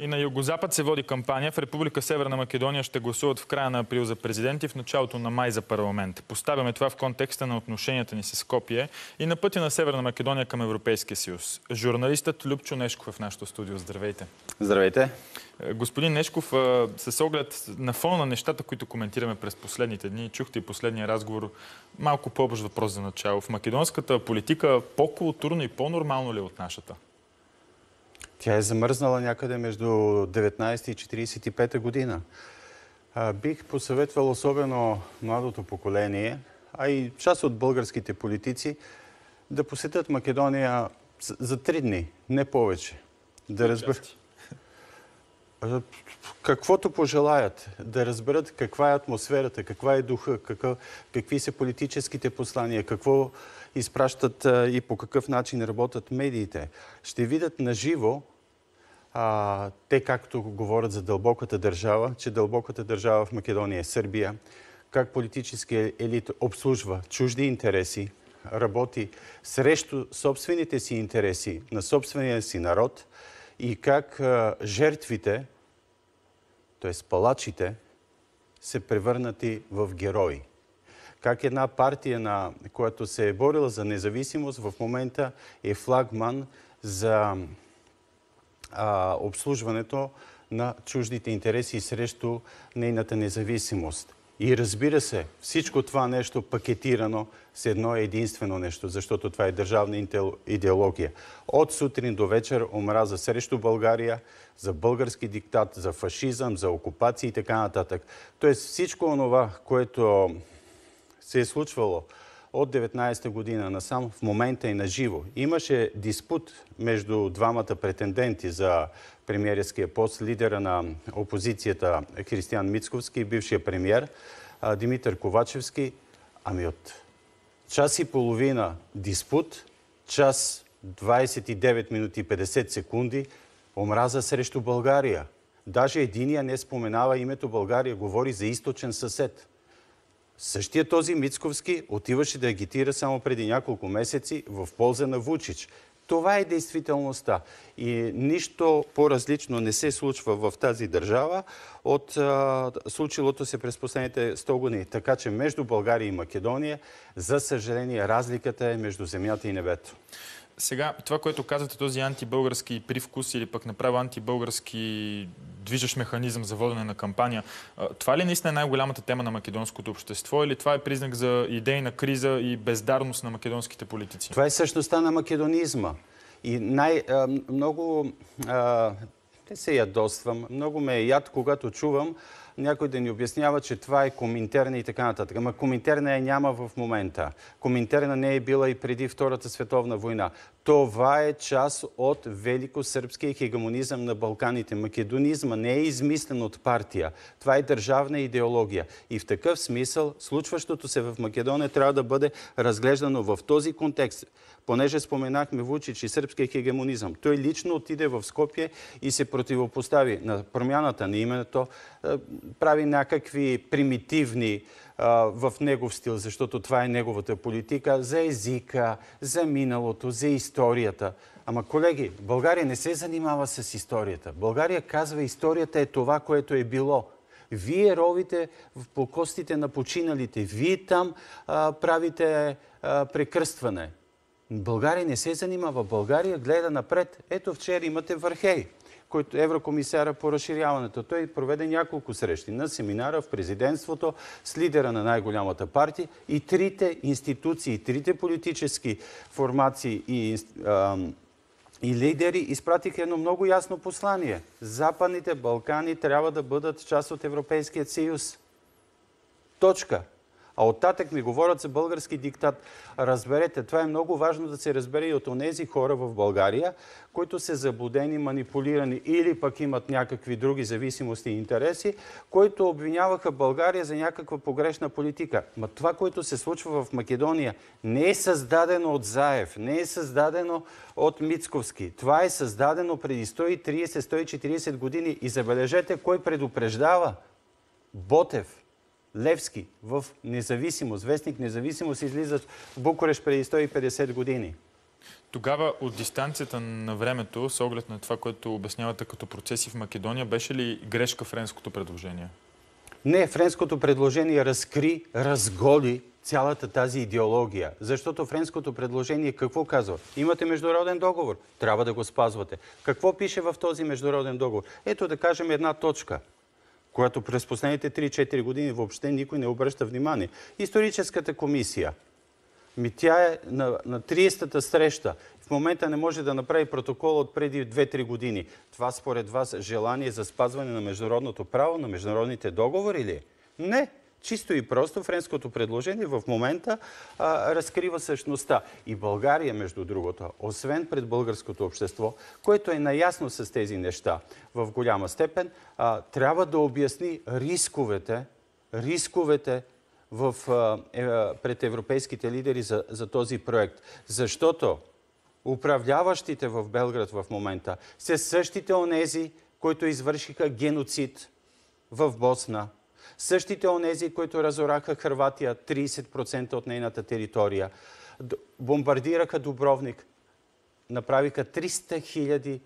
И на югозапад се води кампания. В Република Северна Македония ще гласуват в края на април за президент и в началото на май за парламент. Поставяме това в контекста на отношенията ни с Скопие и на пътя на Северна Македония към Европейския съюз. Журналистът Любчо Нешков е в нашото студио. Здравейте. Здравейте. Господин Нешков, с оглед на фона на нещата, които коментираме през последните дни, чухте и последния разговор, малко по-общ въпрос за начало. В македонската политика по-културно и по-нормално ли е от нашата? Тя е замръзнала някъде между 19 и 45 година. Бих посъветвал особено младото поколение, а и част от българските политици, да посетят Македония за 3 дни, не повече. Да разберат каквото пожелаят, да разберат каква е атмосферата, каква е духа, какви са политическите послания, какво изпращат и по какъв начин работят медиите. Ще видят наживо те, както говорят за дълбоката държава, че дълбоката държава в Македония е Сърбия, как политическия елит обслужва чужди интереси, работи срещу собствените си интереси на собствения си народ и как жертвите, т.е. палачите, се превърнати в герои. Как една партия, която се е борила за независимост, в момента е флагман за обслужването на чуждите интереси срещу нейната независимост. И разбира се, всичко това нещо пакетирано с едно единствено нещо, защото това е държавна идеология. От сутрин до вечер омраза срещу България, за български диктат, за фашизъм, за окупация и така нататък. Тоест всичко онова, което се е случвало от 19-та година насам, в момента е наживо. Имаше диспут между двамата претенденти за премиерския пост, лидера на опозицията Християн Мицковски и бившия премиер Димитър Ковачевски. Ами от час и половина диспут, час 29 минути и 50 секунди омраза срещу България. Даже единия не споменава името България, говори за източен съсед. Същия този Мицковски отиваше да агитира само преди няколко месеци в полза на Вучич. Това е действителността. И нищо по-различно не се случва в тази държава от случилото се през последните 100 години. Така че между България и Македония, за съжаление, разликата е между земята и небето. Сега, това, което казвате, този антибългарски привкус или пък направо антибългарски движещ механизъм за водене на кампания, това ли наистина е най-голямата тема на македонското общество или това е признак за идейна криза и бездарност на македонските политици? Това е същността на македонизма. И много не се ядосвам, много ме е яд, когато чувам някой да ни обяснява, че това е Коминтерна и така нататък. Ама Коминтерна я няма в момента. Коминтерна не е била и преди Втората световна война. Това е част от великосърбския хегемонизъм на Балканите. Македонизма не е измислен от партия. Това е държавна идеология. И в такъв смисъл случващото се в Македония трябва да бъде разглеждано в този контекст. Понеже споменахме Вучич и сръбския хегемонизъм. Той лично отиде в Скопие и се противопостави на промяната на името, прави някакви примитивни в негов стил, защото това е неговата политика, за езика, за миналото, за историята. Ама, колеги, България не се занимава с историята. България казва, историята е това, което е било. Вие ровите по костите на починалите. Вие там правите прекръстване. България не се занимава. България гледа напред. Ето вчера имате Вархей, който е еврокомисара по разширяването. Той проведе няколко срещи на семинара в президентството с лидера на най-голямата партия и трите институции, трите политически формации и лидери изпратиха едно много ясно послание. Западните Балкани трябва да бъдат част от Европейския съюз. Точка. А оттатък ми говорят за български диктат. Разберете, това е много важно да се разбере и от онези хора в България, които са заблудени, манипулирани или пък имат някакви други зависимости и интереси, които обвиняваха България за някаква погрешна политика. Но това, което се случва в Македония, не е създадено от Заев, не е създадено от Мицковски. Това е създадено преди 130-140 години. И забележете, кой предупреждава? Ботев. Левски в Независимост, вестник Независимост излизат в Букурещ преди 150 години. Тогава от дистанцията на времето, с оглед на това, което обяснявате като процеси в Македония, беше ли грешка френското предложение? Не, френското предложение разголи цялата тази идеология. Защото френското предложение какво казва? Имате международен договор, трябва да го спазвате. Какво пише в този международен договор? Ето да кажем една точка, която през последните 3-4 години въобще никой не обръща внимание. Историческата комисия. Тя е на 30-та среща. В момента не може да направи протокол от преди 2-3 години. Това според вас желание за спазване на международното право, на международните договори ли? Не. Чисто и просто френското предложение в момента разкрива същността. И България, между другото, освен пред българското общество, което е наясно с тези неща в голяма степен, трябва да обясни рисковете пред европейските лидери за този проект. Защото управляващите в Белград в момента са същите онези, които извършиха геноцид в Босна. Същите онези, които разораха Хърватия, 30% от нейната територия. Бомбардираха Дубровник. Направиха 300 000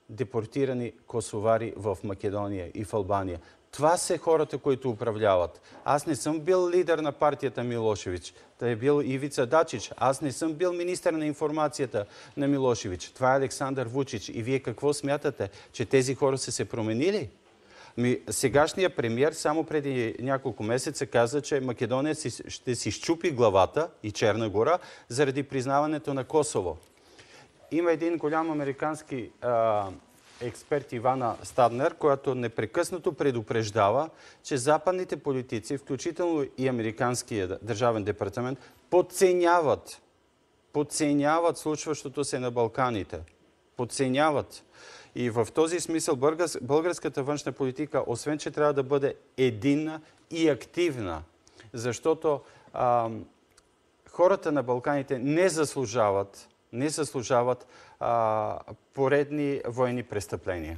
депортирани косовари в Македония и в Албания. Това са хората, които управляват. Аз не съм бил лидер на партията Милошевич. Той е бил Ивица Дачич. Аз не съм бил министър на информацията на Милошевич. Това е Александър Вучич. И вие какво смятате? Че тези хора са се променили? Сегашният премиер само преди няколко месеца каза, че Македония ще си счупи главата и Черна гора заради признаването на Косово. Има един голям американски експерт Ивана Стаднер, който непрекъснато предупреждава, че западните политици, включително и американския държавен департамент, подценяват случващото се на Балканите. Подценяват. И в този смисъл българската външна политика, освен че трябва да бъде единна и активна, защото хората на Балканите не заслужават поредни военни престъпления.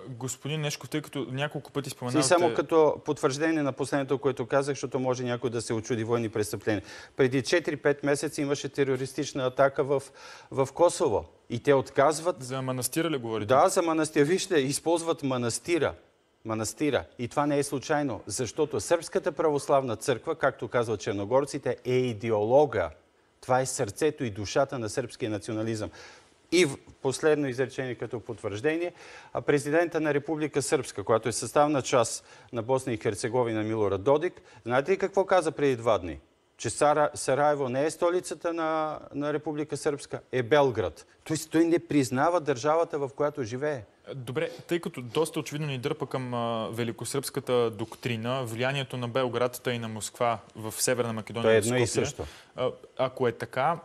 Господин Нешков, тъй като няколко пъти споменавате... И само като потвърждение на последното, което казах, защото може някой да се очуди военни престъпления. Преди 4-5 месеца имаше терористична атака в Косово. И те отказват... За манастира ли говорите? Да, за манастира. Вижте, използват манастира. И това не е случайно, защото Сръбската православна църква, както казват черногорците, е идеолога. Това е сърцето и душата на сръбския национализъм. И последно изречение като потвърждение, президента на Република Сръбска, която е съставна част на Босна и Херцеговина Милорад Додик, знаете ли какво каза преди 2 дни? Че Сараево не е столицата на Република Сръбска, е Белград. Тоест той не признава държавата, в която живее. Добре, тъй като доста очевидно ни дърпа към великосръбската доктрина, влиянието на Белград и на Москва в Северна Македония. То е едно и също. Ако е така,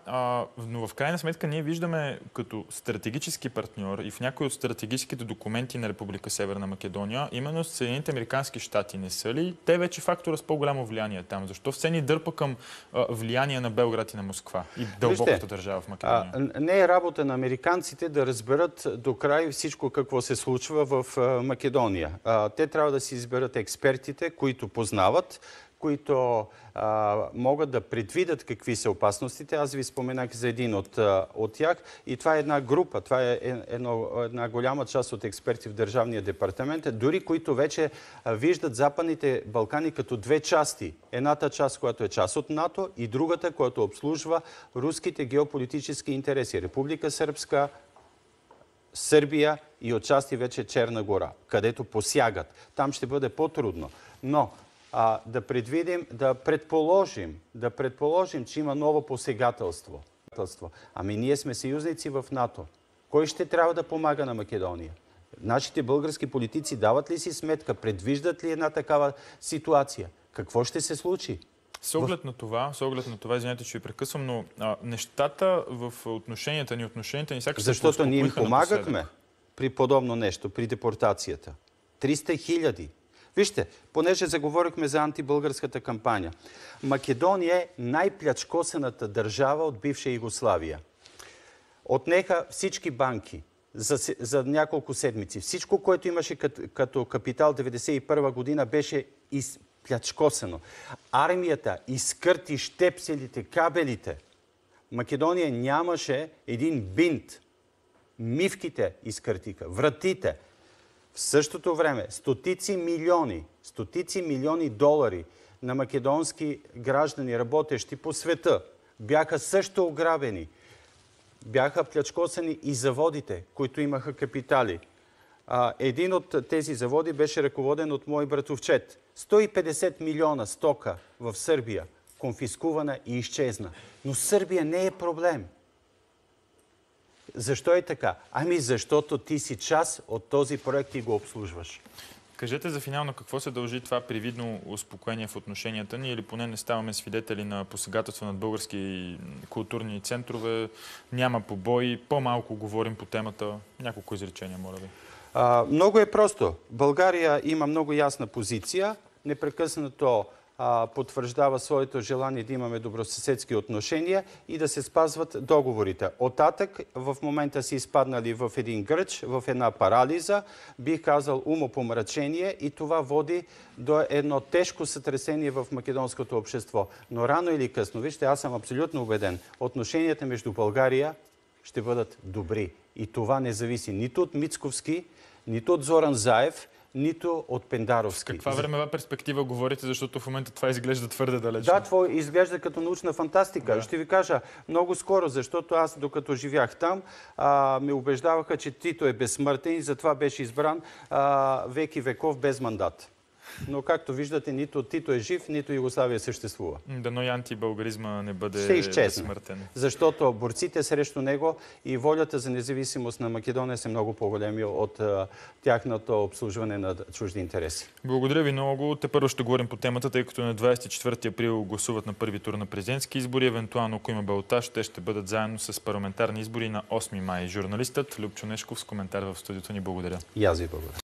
но в крайна сметка ние виждаме като стратегически партньор и в някои от стратегическите документи на Република Северна Македония, именно Съединените американски щати, не са ли те вече фактора с по-голямо влияние там? Защо все ни дърпа към влияние на Белград и на Москва и дълбоката държава в Македония? Не е работа на американците да разберат до край всичко какво се случва в Македония. Те трябва да си изберат експертите, които познават, които могат да предвидят какви са опасностите. Аз ви споменах за един от тях. И това е една група, това е една голяма част от експерти в Държавния департамент, дори които вече виждат Западните Балкани като две части. Едната част, която е част от НАТО, и другата, която обслужва руските геополитически интереси. Република Сръбска, Сърбия и отчасти вече Черна гора, където посягат. Там ще бъде по-трудно. Но да предвидим, да предположим, че има ново посегателство. Ами ние сме съюзници в НАТО. Кой ще трябва да помага на Македония? Нашите български политици дават ли си сметка, предвиждат ли една такава ситуация? Какво ще се случи? С оглед на това, извинете, че ви прекъсвам, но нещата в отношенията ни сякаш... Защото ние им помагахме при подобно нещо, при депортацията. 300 000. Вижте, понеже заговорихме за антибългарската кампания. Македония е най-плячкосената държава от бивша Югославия. Отнеха всички банки за няколко седмици. Всичко, което имаше като капитал 1991 година, беше плячкосено. Армията изкърти щепселите, кабелите. Македония нямаше един бинт. Мивките изкъртиха, вратите. В същото време стотици милиони долари на македонски граждани, работещи по света, бяха също ограбени. Бяха плячкосани и заводите, които имаха капитали. Един от тези заводи беше ръководен от мой братовчет. 150 милиона стока в Сърбия, конфискувана и изчезна. Но Сърбия не е проблем. Защо е така? Ами защото ти си част от този проект и го обслужваш. Кажете за финално какво се дължи това привидно успокоение в отношенията ни или поне не ставаме свидетели на посегателства над български културни центрове, няма побои, по-малко говорим по темата. Няколко изречения, моля ви. Много е просто. България има много ясна позиция, непрекъснато потвърждава своето желание да имаме добросъседски отношения и да се спазват договорите. Оттатък в момента си изпаднали в един гръч, в една парализа, бих казал умопомрачение и това води до едно тежко сътресение в македонското общество. Но рано или късно, вижте, аз съм абсолютно убеден, отношенията между България ще бъдат добри. И това не зависи нито от Мицковски, нито от Зоран Заев, нито от Пендаровски. С каква времева перспектива говорите, защото в момента това изглежда твърде далеч? Да, това изглежда като научна фантастика. Да. Ще ви кажа много скоро, защото аз, докато живях там, ме убеждаваха, че Тито е безсмъртен и затова беше избран веки веков без мандат. Но както виждате, нито Тито е жив, нито Югославия съществува. Дано и антибългаризма не бъде безсмъртен. Защото борците срещу него и волята за независимост на Македония са много по-големи от тяхното обслужване на чужди интереси. Благодаря ви много. Тепърво ще говорим по темата, тъй като на 24 април гласуват на първи тур на президентски избори. Евентуално, ако има балотаж, те ще бъдат заедно с парламентарни избори на 8 май. Журналистът Любчо Нешков с коментар в студиото ни. Благодаря. И аз ви благодаря.